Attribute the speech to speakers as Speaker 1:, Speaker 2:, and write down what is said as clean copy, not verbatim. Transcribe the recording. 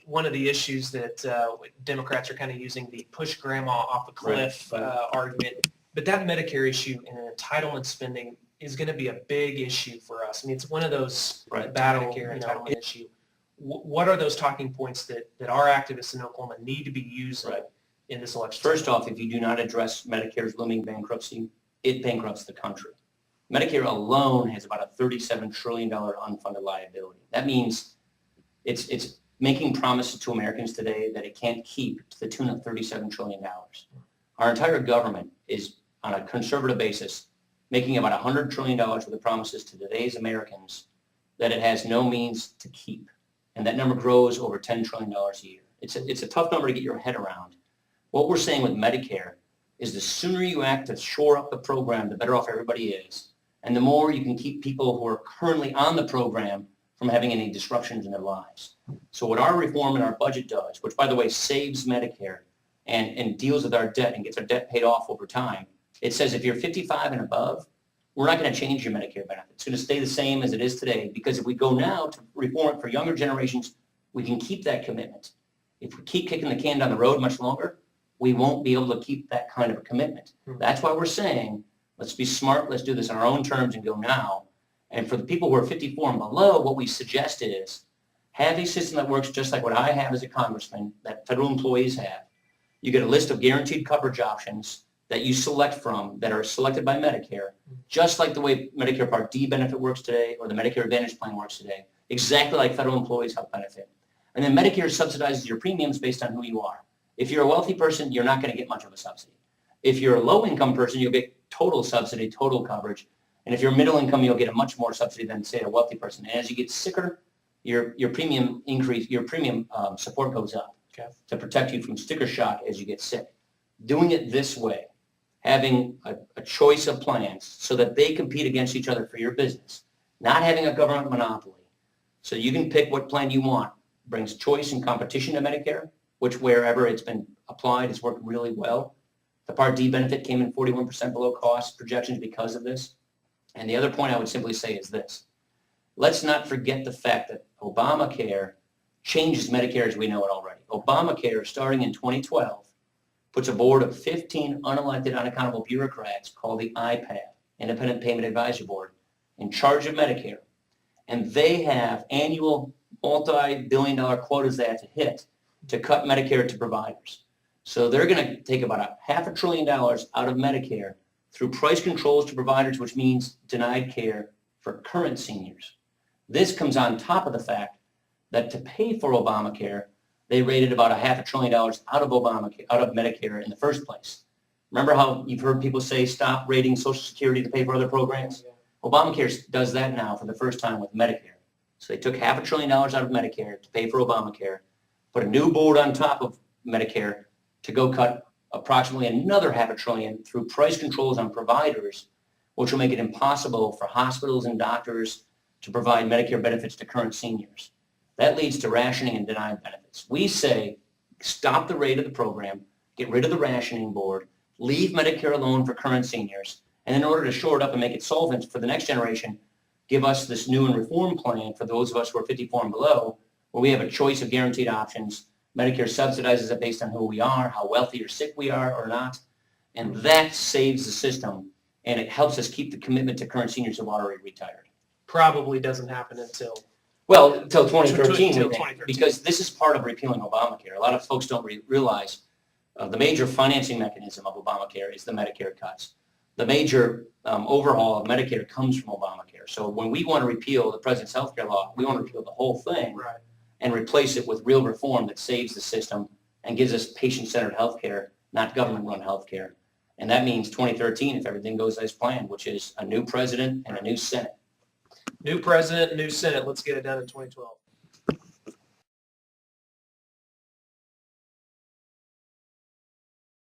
Speaker 1: one of the issues that Democrats are kind of using the push grandma off a cliff argument, but that Medicare issue and entitlement spending is going to be a big issue for us. I mean, it's one of those Medicare entitlement issue. What are those talking points that our activists in Oklahoma need to be using in this election?
Speaker 2: First off, if you do not address Medicare's looming bankruptcy, it bankrupts the country. Medicare alone has about a $37 trillion unfunded liability. That means it's making promises to Americans today that it can't keep to the tune of $37 trillion. Our entire government is, on a conservative basis, making about $100 trillion worth of promises to today's Americans that it has no means to keep. And that number grows over $10 trillion a year. It's a tough number to get your head around. What we're saying with Medicare is the sooner you act to shore up the program, the better off everybody is. And the more you can keep people who are currently on the program from having any disruptions in their lives. So what our reform in our budget does, which by the way saves Medicare and deals with our debt and gets our debt paid off over time, it says if you're 55 and above, we're not going to change your Medicare benefit. It's going to stay the same as it is today, because if we go now to reform it for younger generations, we can keep that commitment. If we keep kicking the can down the road much longer, we won't be able to keep that kind of a commitment. That's why we're saying, let's be smart, let's do this on our own terms and go now. And for the people who are 54 and below, what we suggest is have a system that works just like what I have as a congressman, that federal employees have. You get a list of guaranteed coverage options that you select from that are selected by Medicare, just like the way Medicare Part D benefit works today or the Medicare Advantage plan works today, exactly like federal employees health benefit. And then Medicare subsidizes your premiums based on who you are. If you're a wealthy person, you're not going to get much of a subsidy. If you're a low-income person, you'll get total subsidy, total coverage. And if you're middle income, you'll get a much more subsidy than, say, a wealthy person. And as you get sicker, your premium support goes up to protect you from sticker shock as you get sick. Doing it this way, having a choice of plans so that they compete against each other for your business, not having a government monopoly. So you can pick what plan you want, brings choice and competition to Medicare, which wherever it's been applied has worked really well. The Part D benefit came in 41% below cost projections because of this. And the other point I would simply say is this. Let's not forget the fact that Obamacare changes Medicare as we know it already. Obamacare, starting in 2012, puts a board of 15 unelected, unaccountable bureaucrats called the IPAB, Independent Payment Advisory Board, in charge of Medicare. And they have annual multi-billion-dollar quotas they have to hit to cut Medicare to providers. So they're going to take about $500 billion out of Medicare through price controls to providers, which means denied care for current seniors. This comes on top of the fact that to pay for Obamacare, they rated about $500 billion out of Obamacare, out of Medicare in the first place. Remember how you've heard people say stop rating Social Security to pay for other programs? Obamacare does that now for the first time with Medicare. So they took $500 billion out of Medicare to pay for Obamacare, put a new board on top of Medicare to go cut approximately another $500 billion through price controls on providers, which will make it impossible for hospitals and doctors to provide Medicare benefits to current seniors. That leads to rationing and denied benefits. We say stop the rate of the program, get rid of the rationing board, leave Medicare alone for current seniors, and in order to shore it up and make it solvent for the next generation, give us this new and reform plan for those of us who are 54 and below, where we have a choice of guaranteed options. Medicare subsidizes it based on who we are, how wealthy or sick we are or not, and that saves the system, and it helps us keep the commitment to current seniors who have already retired.
Speaker 1: Probably doesn't happen until
Speaker 2: 2013, because this is part of repealing Obamacare. A lot of folks don't realize the major financing mechanism of Obamacare is the Medicare cuts. The major overhaul of Medicare comes from Obamacare. So when we want to repeal the president's health care law, we want to repeal the whole thing and replace it with real reform that saves the system and gives us patient-centered health care, not government-run health care. And that means 2013 if everything goes as planned, which is a new president and a new Senate.
Speaker 1: New president, new Senate. Let's get it done in 2012.